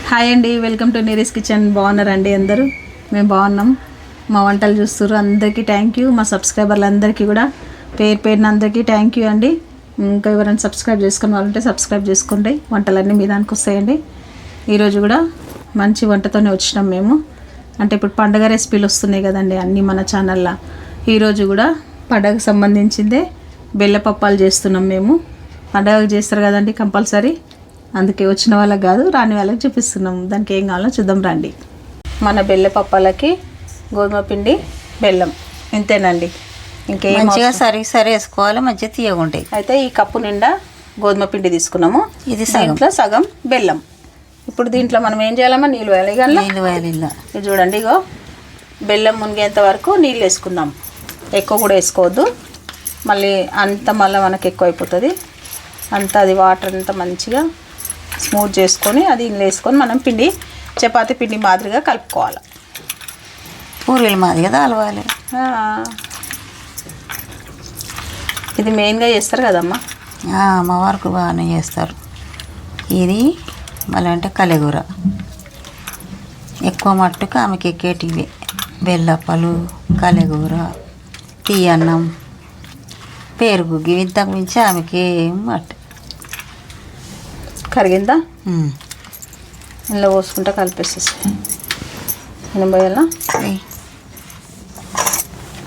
Hi అండి, welcome to నీరీస్ kitchen. బాగున్నారండి అందరూ? మేము బాగున్నాం. మా వంటలు చూస్తున్నారు అందరికీ థ్యాంక్ యూ. మా సబ్స్క్రైబర్లు అందరికీ కూడా పేరున అందరికీ థ్యాంక్ యూ అండి. ఇంకా ఎవరైనా సబ్స్క్రైబ్ చేసుకుని వాళ్ళు ఉంటే సబ్స్క్రైబ్ చేసుకోండి. వంటలన్నీ మీ దానికి వస్తాయండి. ఈరోజు కూడా మంచి వంటతోనే వచ్చినాం మేము. అంటే ఇప్పుడు పండగ రెసిపీలు వస్తున్నాయి కదండి అన్నీ మన ఛానల్లో. ఈరోజు కూడా పండగకు సంబంధించిందే బెల్లపప్పాలు చేస్తున్నాం మేము. పండగకు చేస్తారు కదండి కంపల్సరీ, అందుకే వచ్చిన వాళ్ళకి కాదు రాని వాళ్ళకి చూపిస్తున్నాం. దానికి ఏం కావాలో చూద్దాం రండి. మన బెల్లపప్పాలకి గోధుమ పిండి, బెల్లం ఇంతేనండి. ఇంకేం మంచిగా సరి వేసుకోవాలి, మంచిగా తీయగుంటాయి. అయితే ఈ కప్పు నిండా గోధుమ పిండి తీసుకున్నాము. ఇది దీంట్లో సగం బెల్లం. ఇప్పుడు దీంట్లో మనం ఏం చేయాలమ్మా? నీళ్ళు వేయాలి. నీళ్ళు వేయాలి. ఇది చూడండి, ఇగో బెల్లం మునిగేంత వరకు నీళ్ళు వేసుకుందాం. ఎక్కువ కూడా వేసుకోవద్దు, మళ్ళీ మనకు ఎక్కువ అయిపోతుంది. అంతా అది వాటర్ అంతా మంచిగా స్మూత్ చేసుకొని అది ఇందులో వేసుకొని మనం పిండి చపాతీ పిండి మాదిరిగా కలుపుకోవాలి. పూరీల మాదిరిగా తాలవాలి. ఇది మెయిన్గా చేస్తారు కదమ్మా. మా వారికి బాగానే చేస్తారు. ఇది మళ్ళీ అంటే కలెగూర ఎక్కువ మట్టుకు ఆమెకి ఎక్కేటివి. బెల్లప్పలు, కలెగూర, తీయన్నం, పెరుగు ఇంతకు మించి ఆమెకి ఏం మట్టు. కరిగిందా? ఇందులో పోసుకుంటా కలిపేసేసి నేను పోయాలా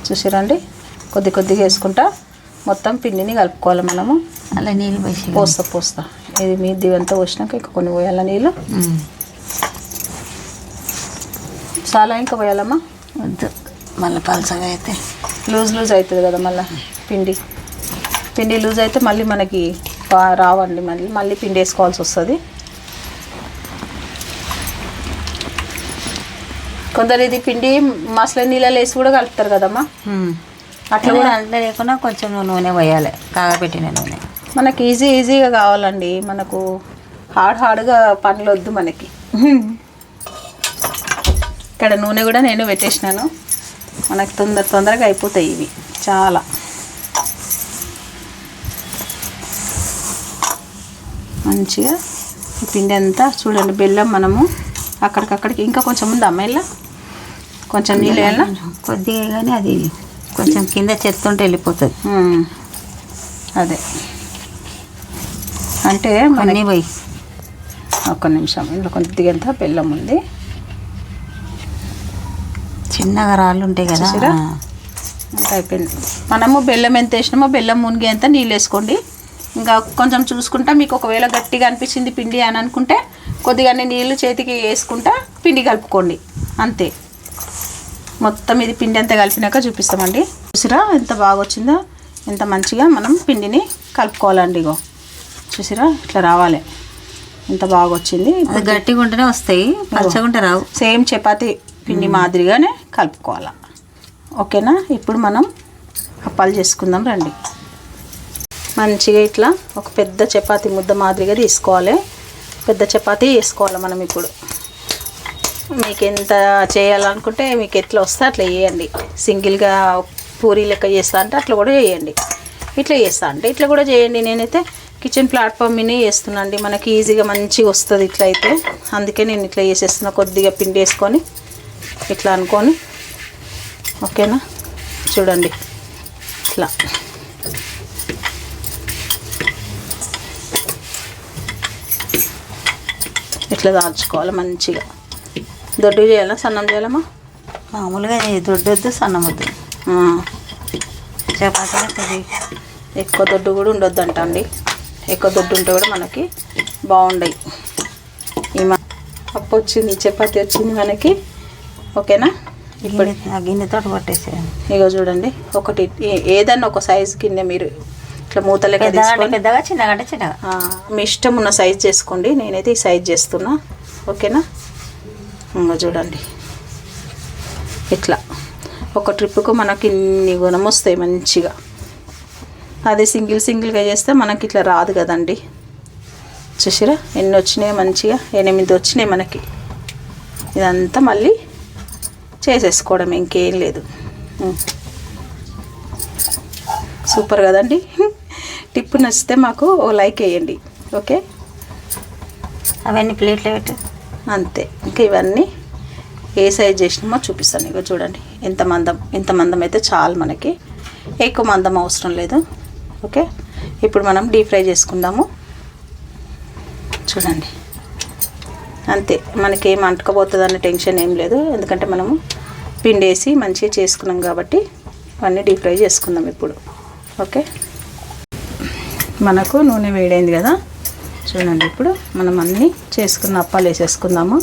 చూసిరండి. కొద్దిగా వేసుకుంటా మొత్తం పిండిని కలుపుకోవాలి మనము. అలా నీళ్ళు పోస్తా ఇది మీ దివంతా పోసినాక ఇంకా కొన్ని పోయాలా నీళ్ళు. చాలా ఇంకా పోయాలమ్మా? వద్దు, మళ్ళీ పలసగా అయితే లూజ్ అవుతుంది కదా. మళ్ళీ పిండి లూజ్ అయితే మళ్ళీ మనకి రావండి. మళ్ళీ పిండి వేసుకోవాల్సి వస్తుంది. కొందరు ఇది పిండి మసాలా నీళ్ళలో వేసి కూడా కలుపుతారు కదమ్మా. అట్లా కూడా అంటే లేకుండా కొంచెం నూనె పోయాలి, కాగబెట్టిన నూనె. మనకి ఈజీగా కావాలండి. మనకు హార్డ్గా పనులు వద్దు మనకి. ఇక్కడ నూనె కూడా నేను పెట్టేసినాను. మనకి తొందరగా అయిపోతాయి ఇవి చాలా. మంచిగా ఈ పిండి అంతా చూడండి. బెల్లం మనము అక్కడికక్కడికి ఇంకా కొంచెం ఉంది అమ్మాయిలా కొంచెం నీళ్ళు వేయాల కొద్దిగా, కానీ అది కొంచెం కింద చెత్తుంటే వెళ్ళిపోతుంది. అదే అంటే మనీ పోయి ఒక్క నిమిషం. ఇందులో కొద్దిగా ఎంత బెల్లం ఉంది. చిన్నగా రాళ్ళు ఉంటాయి కదా. అంత అయిపోయింది. మనము బెల్లం ఎంత వేసినామో బెల్లం మునిగే అంత నీళ్ళు వేసుకోండి. ఇంకా కొంచెం చూసుకుంటా, మీకు ఒకవేళ గట్టిగా అనిపించింది పిండి అని అనుకుంటే కొద్దిగానే నీళ్ళు చేతికి వేసుకుంటా పిండి కలుపుకోండి. అంతే. మొత్తం ఇది పిండి అంతా కలిపినాక చూపిస్తామండి. చూసిరా ఎంత బాగా వచ్చిందో, ఎంత మంచిగా మనం పిండిని కలుపుకోవాలండి. ఇగో చూసిరా ఇట్లా రావాలి, ఎంత బాగా వచ్చింది. గట్టిగా ఉంటేనే వస్తాయి, పచ్చగా ఉంటే రావు. సేమ్ చపాతీ పిండి మాదిరిగానే కలుపుకోవాలి. ఓకేనా? ఇప్పుడు మనం అప్పాలు చేసుకుందాం రండి. మంచిగా ఇట్లా ఒక పెద్ద చపాతీ ముద్ద మాదిరిగా తీసుకోవాలి. పెద్ద చపాతీ వేసుకోవాలి మనం. ఇప్పుడు మీకు ఎంత చేయాలనుకుంటే మీకు ఎట్లా వస్తే అట్లా చేయండి. సింగిల్గా పూరీ లెక్క చేస్తా అంటే అట్లా కూడా చేయండి. ఇట్లా చేస్తా అంటే ఇట్లా కూడా చేయండి. నేనైతే కిచెన్ ప్లాట్ఫామ్ మీద చేస్తున్నా అండి. మనకి ఈజీగా మంచిగా వస్తుంది ఇట్లా అయితే. అందుకే నేను ఇట్లా చేసేస్తున్నా. కొద్దిగా పిండి వేసుకొని ఇట్లా అనుకొని. ఓకేనా? చూడండి ఇట్లా ఇట్లా దాల్చుకోవాలి మంచిగా. దొడ్డు చేయాలా సన్నం చేయాలమ్మా? మామూలుగా దొడ్డొద్దు, సన్నం వద్దు. చపాతీ ఎక్కువ దొడ్డు కూడా ఉండొద్దు అంట అండి. ఎక్కువ దొడ్డు ఉంటే కూడా మనకి బాగుండయి. ఈ పప్పు వచ్చింది, చపాతీ వచ్చింది మనకి. ఓకేనా? ఇప్పుడు గిన్నెతో పట్టేసేయండి. ఇగో చూడండి, ఒకటి ఏదన్నా ఒక సైజు కింద మీరు ఇట్లా మూతలెక్క తీసుకొని పెద్దగా, చిన్నగా మీ ఇష్టం ఉన్న సైజ్ చేసుకోండి. నేనైతే ఈ సైజ్ చేస్తున్నా. ఓకేనా? ఇంకా చూడండి ఇట్లా ఒక ట్రిప్కు మనకి ఇన్ని గుణం వస్తాయి మంచిగా. అదే సింగిల్గా చేస్తే మనకి ఇట్లా రాదు కదండి. చూసిరా ఎన్ని వచ్చినాయి? మంచిగా 8 వచ్చినాయి మనకి. ఇదంతా మళ్ళీ చేసేసుకోవడం, ఇంకేం లేదు. సూపర్ కదండి. టిప్ నచ్చితే మాకు ఓ లైక్ వేయండి. ఓకే, అవన్నీ ప్లేట్లో పెట్టు. అంతే. ఇంకా ఇవన్నీ ఏ సైజ్ చేసినామో చూపిస్తాను. ఇక చూడండి ఇంత మందం అయితే చాలు మనకి, ఎక్కువ మందం అవసరం లేదు. ఓకే, ఇప్పుడు మనం డీప్ ఫ్రై చేసుకుందాము. చూడండి అంతే, మనకి ఏం అంటుకోబోతుంది అనే టెన్షన్ ఏం లేదు, ఎందుకంటే మనము పిండి వేసి మంచిగా చేసుకున్నాం కాబట్టి అన్నీ డీప్ ఫ్రై చేసుకుందాం ఇప్పుడు. ఓకే, మనకు నూనె వేడైంది కదా, చూడండి ఇప్పుడు మనం అన్నీ చేసుకున్న అప్పాలు వేసేసుకుందాము.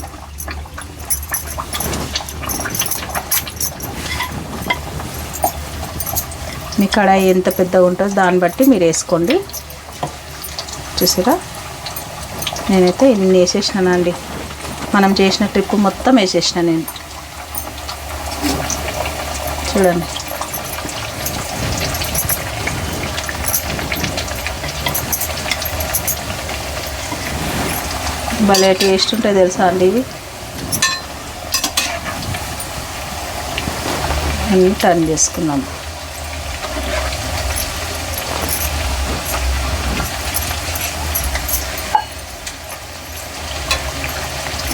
మీ కడాయి ఎంత పెద్దగా ఉంటుందో దాన్ని బట్టి మీరు వేసుకోండి. చూసారా, నేనైతే ఇన్ని వేసేసినానండి. మనం చేసిన ట్రిప్ మొత్తం వేసేసిన నేను. చూడండి భలే టేస్ట్ ఉంటాయి తెలుసా అండి ఇవి. అన్నీ టర్న్ చేసుకున్నాం.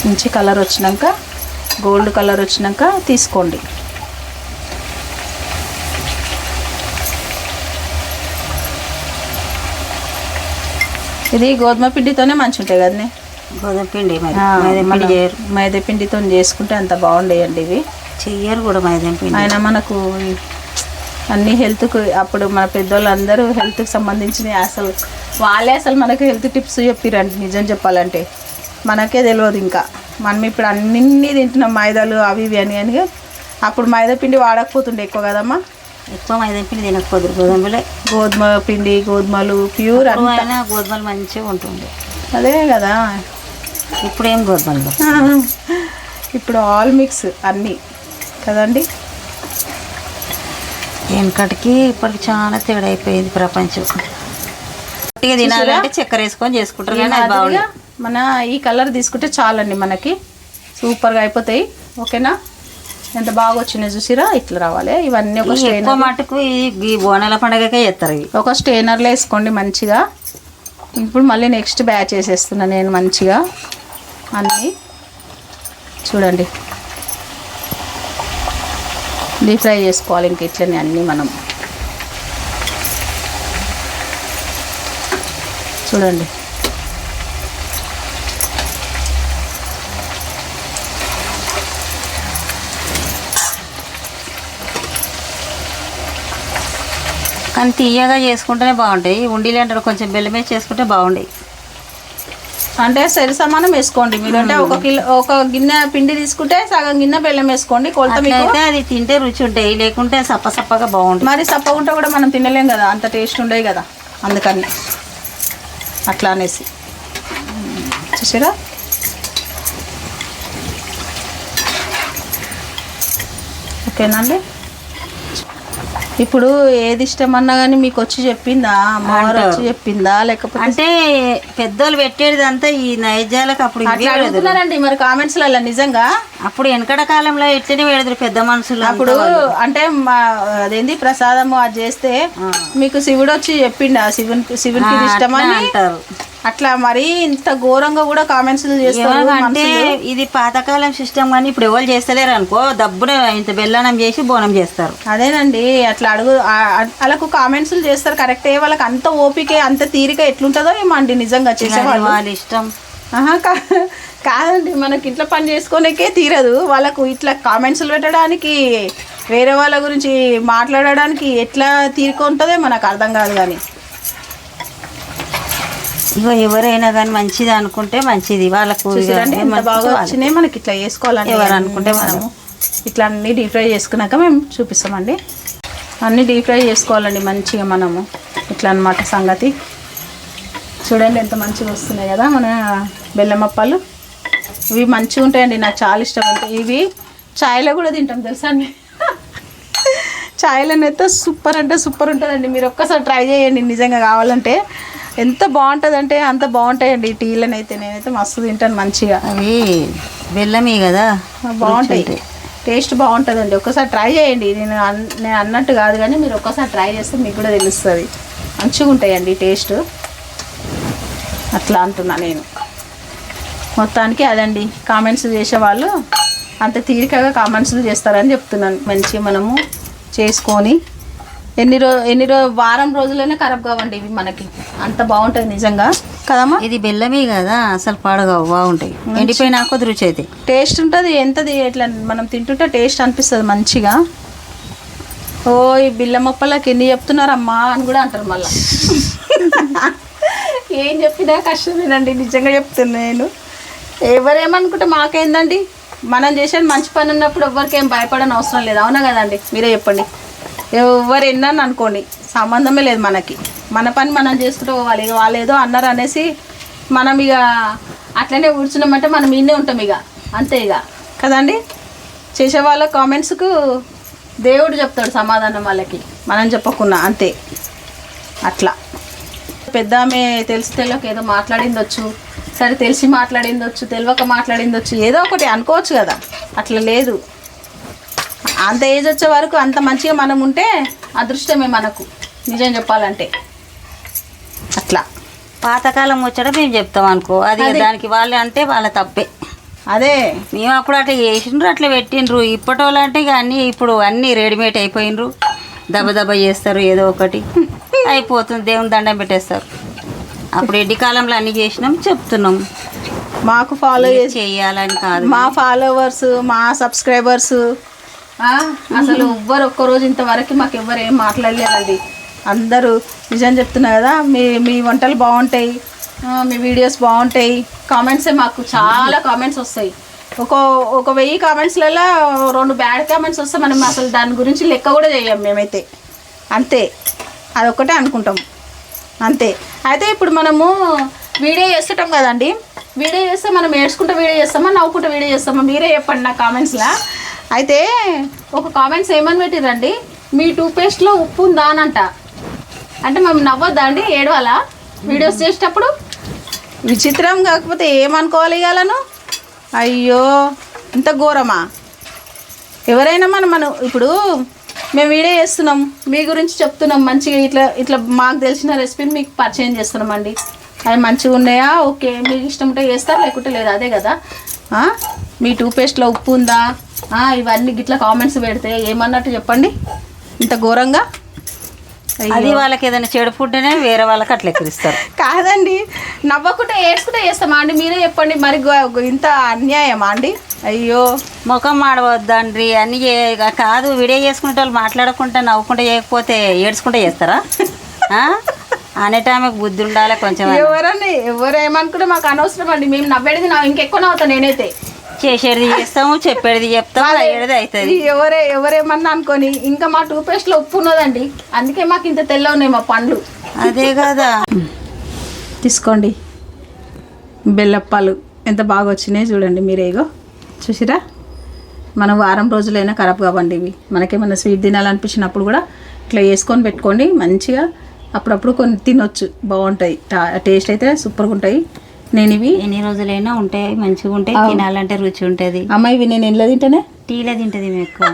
మంచి కలర్ వచ్చినాక, గోల్డ్ కలర్ వచ్చినాక తీసుకోండి. ఇది గోధుమ పిండితోనే మంచి ఉంటాయి కదండి. గోధుమ పిండి మైదా పిండితో చేసుకుంటే అంత బాగుండేయండి. ఇవి చెయ్యరు కూడా మైదా పిండి. అయినా మనకు అన్నీ హెల్త్కు, అప్పుడు మన పెద్దోళ్ళందరూ హెల్త్కి సంబంధించినవి అసలు మనకు హెల్త్ టిప్స్ చెప్పిరండి. నిజం చెప్పాలంటే మనకే తెలియదు. ఇంకా మనం ఇప్పుడు అన్నీ తింటున్నాం మైదాలు అవి ఇవి అని. అప్పుడు మైదా పిండి వాడకపోతుండే ఎక్కువ కదమ్మా. ఎక్కువ మైదా పిండి తినకపోదు, గోధుమ పిండి, గోధుమలు ప్యూర్ అయినా గోధుమలు మంచిగా ఉంటుంది. అదే కదా, ఇప్పుడు ఏం గోధుమలు, ఇప్పుడు ఆల్ మిక్స్ అన్నీ కదండి. వెనకటికి ఇప్పటికి చాలా తేడా అయిపోయింది ప్రపంచం. గట్టిగా తినాలంటే చక్కెర వేసుకొని చేసుకుంటారు కానీ అది బాగుంది. మన ఈ కలర్ తీసుకుంటే చాలండి, మనకి సూపర్గా అయిపోతాయి. ఓకేనా, ఎంత బాగా వచ్చినాయి చూసిరా, ఇట్లా రావాలి. ఇవన్నీ ఒక స్టెయినర్ మటుకు ఈ బోనాల పండగకే చేస్తారు. ఇవి ఒక స్టెయినర్లో వేసుకోండి మంచిగా. ఇప్పుడు మళ్ళీ నెక్స్ట్ బ్యాచ్ వేసేస్తున్నాను నేను మంచిగా అన్నీ. చూడండి డీప్ ఫ్రై చేసుకోవాలి ఇంక ఇట్లనే అన్నీ మనం. చూడండి కానీ తీయగా చేసుకుంటేనే బాగుంటాయి. ఉండీలు అంటారు, కొంచెం బెల్లం వేసి చేసుకుంటే బాగుంటాయి. అంటే సరి సమానం వేసుకోండి మీరు. అంటే ఒక గిన్నె పిండి తీసుకుంటే సగం గిన్నె బెల్లం వేసుకోండి. కొలత అయితే అది తింటే రుచి ఉంటాయి, లేకుంటే సప్పగా బాగుంటుంది. మరి సప్పగుంటే కూడా మనం తినలేం కదా, అంత టేస్ట్ ఉండేవి కదా, అందుకని అట్లా అనేసి. చూసారా, ఓకేనండి. ఇప్పుడు ఏది ఇష్టమన్నా కానీ మీకు వచ్చి చెప్పిందా, అమ్మవారు వచ్చి చెప్పిందా, లేకపోతే అంటే పెద్దోళ్ళు పెట్టేది అంతా ఈ నైజాలకు అప్పుడు అడుగుతున్నారండి మరి కామెంట్స్లలో. నిజంగా అప్పుడు వెనకడ కాలంలో ఎట్లనే పెడతారు పెద్ద మనుషులు. అప్పుడు అంటే అదేంది ప్రసాదము అది చేస్తే మీకు శివుడు వచ్చి చెప్పిండా, శివునికి ఇష్టమని అంటారు. అట్లా మరి ఇంత ఘోరంగా కూడా కామెంట్స్ చేస్తారు. అంటే ఇది పాతకాలం సిస్టమ్ కానీ ఇప్పుడు ఎవరు చేస్తలేరు అనుకో, దబ్బున ఇంత బెల్లనం చేసి బోనం చేస్తారు. అదేనండి, అట్లా వాళ్ళకు కామెంట్స్ చేస్తారు కరెక్టే. వాళ్ళకి అంత ఓపిక అంత తీరిక ఎట్లుంటుందో ఏమో అండి నిజంగా చేసేవాళ్ళు. వాళ్ళ ఇష్టం. కాదండి, మనకి ఇంట్లో పని చేసుకోనికే తీరదు, వాళ్ళకు ఇట్లా కామెంట్స్ పెట్టడానికి, వేరే వాళ్ళ గురించి మాట్లాడడానికి ఎట్లా తీరిక ఉంటుందో మనకు అర్థం కాదు. కానీ ఇగో ఎవరైనా కానీ మంచిది అనుకుంటే మంచిది, వాళ్ళకు బాగా వచ్చినాయి మనకి ఇట్లా చేసుకోవాలని ఎవరు అనుకుంటే మనము ఇట్లా అన్నీ డీప్ ఫ్రై చేసుకున్నాక మేము చూపిస్తామండి. అన్నీ డీప్ ఫ్రై చేసుకోవాలండి మంచిగా మనము. ఇట్లా అన్నమాట సంగతి. చూడండి ఎంత మంచిగా వస్తున్నాయి కదా మన బెల్లం అప్పాలు. ఇవి మంచిగా ఉంటాయండి, నాకు చాలా ఇష్టం. ఉంటాయి ఇవి. చాయ్లో కూడా తింటాం తెలుసా అండి. చాయ్లోనైతే సూపర్ అంటే సూపర్ ఉంటుందండి. మీరు ఒక్కసారి ట్రై చేయండి, నిజంగా కావాలంటే ఎంత బాగుంటుందంటే అంత బాగుంటాయండి. ఈ టీలను అయితే నేనైతే మస్తు తింటాను మంచిగా. అవి బెల్లమే కదా, బాగుంటాయి, టేస్ట్ బాగుంటుందండి. ఒక్కసారి ట్రై చేయండి. నేను అన్నట్టు కాదు కానీ మీరు ఒక్కసారి ట్రై చేస్తే మీకు కూడా తెలుస్తుంది. మంచిగా ఉంటాయండి టేస్ట్, అట్లా అంటున్నా నేను. మొత్తానికి అదండి, కామెంట్స్ చేసేవాళ్ళు అంత తీరికగా కామెంట్స్లు చేస్తారని చెప్తున్నాను. మంచిగా మనము చేసుకొని ఎన్ని వారం రోజుల్లోనే ఖరాబ్ కావండి ఇవి మనకి, అంత బాగుంటుంది నిజంగా కదమ్మా. ఇది బెల్లమే కదా, అసలు పాడగావు, బాగుంటాయి. ఎండిపోయినా కొద్ది రుచి అయితే టేస్ట్ ఉంటుంది. ఎంతది ఇట్లా మనం తింటుంటే టేస్ట్ అనిపిస్తుంది మంచిగా. ఓ ఈ బిల్ల మొప్పలకి ఎన్ని చెప్తున్నారమ్మా అని కూడా అంటారు మళ్ళీ. ఏం చెప్పినా కష్టమేనండి, నిజంగా చెప్తున్నా నేను. ఎవరేమనుకుంటే మాకేందండి, మనం చేసేది మంచి పని ఉన్నప్పుడు ఎవరికేం భయపడని అవసరం లేదు. అవునా కదండి, మీరే చెప్పండి. ఎవరు ఎన్నని అనుకోండి, సంబంధమే లేదు మనకి. మన పని మనం చేసుకుంటూ పోవాలి. ఇక వాళ్ళు ఏదో అన్నారు అనేసి మనం ఇక అట్లనే కూర్చున్నామంటే మనం ఇన్నే ఉంటాం ఇక, అంతే ఇక కదండి. చేసే వాళ్ళ కామెంట్స్కు దేవుడు చెప్తాడు సమాధానం వాళ్ళకి, మనం చెప్పకున్నా అంతే. అట్లా పెద్ద ఆమె తెలిసి తెలియక ఏదో మాట్లాడిందొచ్చు, సరే తెలిసి మాట్లాడిందొచ్చు, తెలియక మాట్లాడిందొచ్చు, ఏదో ఒకటి అనుకోవచ్చు కదా. అట్లా లేదు, అంత ఏజ్ వచ్చే వరకు అంత మంచిగా మనం ఉంటే అదృష్టమే మనకు, నిజం చెప్పాలంటే. అట్లా పాతకాలం ముచ్చట మేము చెప్తాం అనుకో, అది దానికి వాళ్ళు అంటే వాళ్ళ తప్పే. అదే మేము అప్పుడు అట్లా చేసిండ్రు, అట్లా పెట్టిండ్రు. ఇప్పటి వాళ్ళు అంటే ఇక అన్నీ ఇప్పుడు అన్నీ రెడీమేడ్ అయిపోయినరు. దెబ్బ చేస్తారు, ఏదో ఒకటి అయిపోతుంది, దేవుని దండం పెట్టేస్తారు. అప్పుడు ఎడ్డి కాలంలో అన్నీ చేసినాం, చెప్తున్నాం. మాకు ఫాలో చేయాలని కాదు, మా ఫాలోవర్స్, మా సబ్స్క్రైబర్స్ అసలు ఎవ్వరు ఒక్కరోజు ఇంతవరకు మాకు ఎవ్వరు ఏం మాట్లాడలేదండి. అందరూ నిజం చెప్తున్నా కదా, మీ వంటలు బాగుంటాయి, మీ వీడియోస్ బాగుంటాయి. కామెంట్సే మాకు చాలా కామెంట్స్ వస్తాయి. ఒక 1000 కామెంట్స్లలో 2 బ్యాడ్ కామెంట్స్ వస్తే మనం అసలు దాని గురించి లెక్క కూడా చేయం మేమైతే. అంతే, అదొక్కటే అనుకుంటాం అంతే. అయితే ఇప్పుడు మనము వీడియో చేస్తుంటాం కదండి, వీడియో చేస్తే మనం ఏడ్చుకుంటూ వీడియో చేస్తామా, నవ్వుకుంటూ వీడియో చేస్తామా, మీరే చెప్పండి నా కామెంట్స్లో. అయితే ఒక కామెంట్స్ ఏమని పెట్టిరండి, మీ టూత్పేస్ట్లో ఉప్పు ఉందా అని అంట. అంటే మేము నవ్వద్దా అండి, ఏడవాలా వీడియోస్ చేసేటప్పుడు? విచిత్రం కాకపోతే ఏమనుకోవాలి ఇవ్వాలను? అయ్యో ఇంత ఘోరమా? ఎవరైనా మనం ఇప్పుడు మేము వీడియో చేస్తున్నాం, మీ గురించి చెప్తున్నాం, మంచిగా ఇట్లా ఇట్లా మాకు తెలిసిన రెసిపీని మీకు పరిచయం చేస్తున్నామండి. అవి మంచిగా ఉన్నాయా, ఓకే, మీకు ఇష్టం ఉంటే చేస్తారు, లేకుంటే లేదు, అదే కదా. మీ టూత్పేస్ట్లో ఉప్పు ఉందా, ఇవన్నీ గిట్లా కామెంట్స్ పెడితే ఏమన్నట్టు చెప్పండి, ఇంత ఘోరంగా? అది వాళ్ళకి ఏదైనా చెడు ఫుడ్నే వేరే వాళ్ళకి అట్లా ఎక్కిరిస్తారు. కాదండి, నవ్వకుంటే ఏడ్చుకుంటే చేస్తామా అండి, మీరే చెప్పండి. మరి ఇంత అన్యాయమా అండి? అయ్యో ముఖం మాడవద్దండి, అన్నీ కాదు. వీడియో చేసుకునే వాళ్ళు మాట్లాడకుండా నవ్వుకుంటే చేయకపోతే ఏడ్చుకుంటే చేస్తారా? అనే టైంకి బుద్ధి ఉండాలి కొంచెం. ఎవరేమనుకుంటే మాకు అనవసరం అండి, మేము నవ్వేది ఇంకెక్కువ నవ్వుతాను నేనైతే. చేసేది చేస్తాము, చెప్పేది చెప్తాము, అయ్యేది అవుతుంది. ఎవరేమన్నా అనుకొని. ఇంకా మా టూత్పేస్ట్లో ఉప్పు ఉన్నదండి, అందుకే మాకు ఇంత తెల్ల ఉన్నాయి మా పండ్లు. అదే కదా. తీసుకోండి, బెల్లప్పాలు ఎంత బాగా వచ్చినాయి చూడండి మీరే. ఇగో చూసిరా, మనం వారం రోజులైనా ఖరాబ్ కావండి ఇవి. మనకేమన్నా స్వీట్ తినాలనిపించినప్పుడు కూడా ఇట్లా వేసుకొని పెట్టుకోండి మంచిగా. అప్పుడప్పుడు కొన్ని తినొచ్చు, బాగుంటాయి. టేస్ట్ అయితే సూపర్గా ఉంటాయి. నేను ఇవి ఎన్ని రోజులైనా ఉంటాయి, మంచిగా ఉంటాయి, తినాలంటే రుచి ఉంటుంది. అమ్మ ఇవి నేను ఎండ్లో తింటేనే, టీలో తింటుంది మేము ఎక్కువ.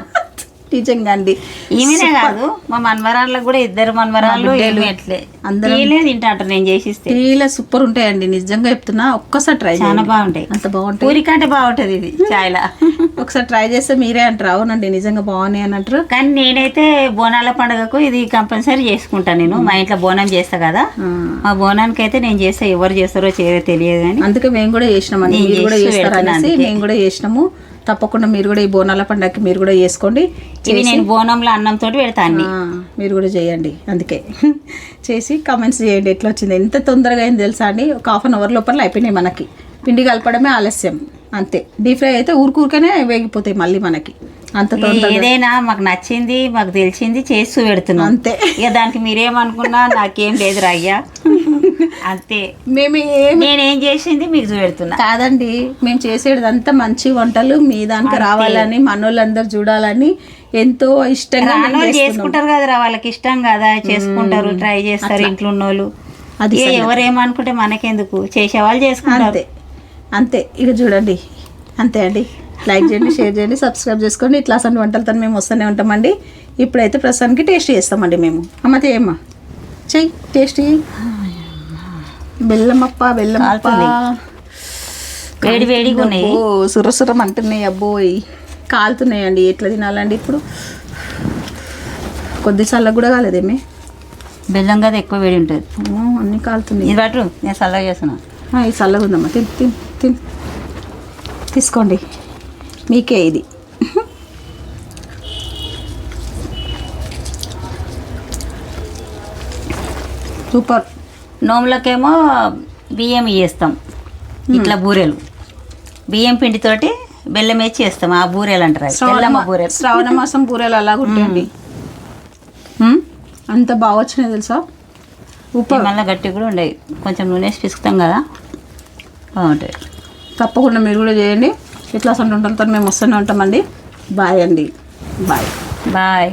నిజంగా అండి, ఈమెనే కాదు మా మనవరాళ్ళకి కూడా 2 మనవరాళ్ళు ఎట్లే అందరూ తింటాంటారు నేను చేసిస్తే. టీలో సూపర్ ఉంటాయండి, నిజంగా చెప్తున్నా. ఒక్కసారి ట్రై చాలా బాగుంటాయి, అంత బాగుంటాయి. పూరికంటే బాగుంటుంది ఇది చాయ్లా. ఒకసారి ట్రై చేస్తే మీరే అంటారు, అవునండి నిజంగా బాగున్నాయి అని అంటారు. కానీ నేనైతే బోనాల పండుగకు ఇది కంపల్సరీ చేసుకుంటాను. నేను మా ఇంట్లో బోనం చేస్తా కదా, మా బోనానికి అయితే నేను చేస్తా. ఎవరు చేస్తారో చేయరో తెలియదు కానీ అందుకే మేము కూడా చేసినామండి, మీరు కూడా చేస్తారనేసి మేము కూడా చేసినాము. తప్పకుండా మీరు కూడా ఈ బోనాల పండుగకి మీరు కూడా చేసుకోండి. ఇవి నేను బోనంలో అన్నంతో పెడతాను, మీరు కూడా చేయండి. అందుకే చేసి కామెంట్స్ చేయండి ఎట్లా వచ్చింది. ఎంత తొందరగా అయింది తెలుసా అండి, ఒక 1/2 అవర్ లోపల అయిపోయినాయి మనకి. పిండి కలపడమే ఆలస్యం అంతే. డీప్ ఫ్రై అయితే ఊరికూరికనే వేగిపోతాయి మళ్ళీ మనకి. అంత తొందరగా ఏదైనా మాకు నచ్చింది, మాకు తెలిసింది చేసి పెడుతున్నాం అంతే. ఇక దానికి మీరేమనుకున్నా నాకేం లేదు రాయ్యా, అంతే. నేనేం చేసింది మీకు చూపెడుతున్నా కాదండి, మేము చేసేదంతా మంచి వంటలు మీ దానికి రావాలని, మనోళ్ళందరూ చూడాలని ఎంతో ఇష్టంగా చేసుకుంటారు కదరా. వాళ్ళకి ఇష్టం కదా, చేసుకుంటారు, ట్రై చేస్తారు ఇంట్లో ఉన్నోళ్ళు. అది ఎవరేమనుకుంటే మనకెందుకు, చేసేవాళ్ళు చేసుకుంటారు అంతే. ఇక చూడండి అంతే అండి. లైక్ చేయండి, షేర్ చేయండి, సబ్స్క్రైబ్ చేసుకోండి. ఇట్లా అసలు వంటలతో మేము వస్తూనే ఉంటామండి. ఇప్పుడైతే ప్రస్తుతానికి టేస్ట్ చేస్తామండి మేము. అమ్మ ఏమ్మా చెయ్యి, టేస్ట్ బెల్లమప్ప వేడి వేడిగా ఉన్నాయి. ఓ సురసురం అంటున్నాయి అబ్బోయ్, కాలుతున్నాయండి. ఎట్లా తినాలండి ఇప్పుడు? కొద్ది చల్లగా కూడా కాలేదేమి? బెల్లం కదా ఎక్కువ వేడి ఉంటుంది. అన్నీ కాలుతున్నాయి. ఇది పట్టు, నేను చల్లగా చేస్తున్నా. ఇది చల్లగా ఉందమ్మా, తిన్ తిన్ తిన్ తీసుకోండి, మీకే ఇది. సూపర్. నోములకేమో బియ్యం వేస్తాం, ఇట్లా బూరెలు బియ్యం పిండితోటి బెల్లం వేసి చేస్తాం. ఆ బూరెలు అంటారు, అవి బెల్లమ్మ బూరెలు. శ్రావణ మాసం బూరెలు అలాగ ఉంటాయండి. అంత బాగా వచ్చినాయి తెలుసా. ఉప్పు మళ్ళీ గట్టి కూడా ఉండేవి, కొంచెం నూనె వేసి పిసుకుతాం కదా, బాగుంటాయి. తప్పకుండా మీరు కూడా చేయండి. ఇట్లా వంటలతో మేము వస్తూనే ఉంటామండి. బాయ్ అండి, బాయ్ బాయ్.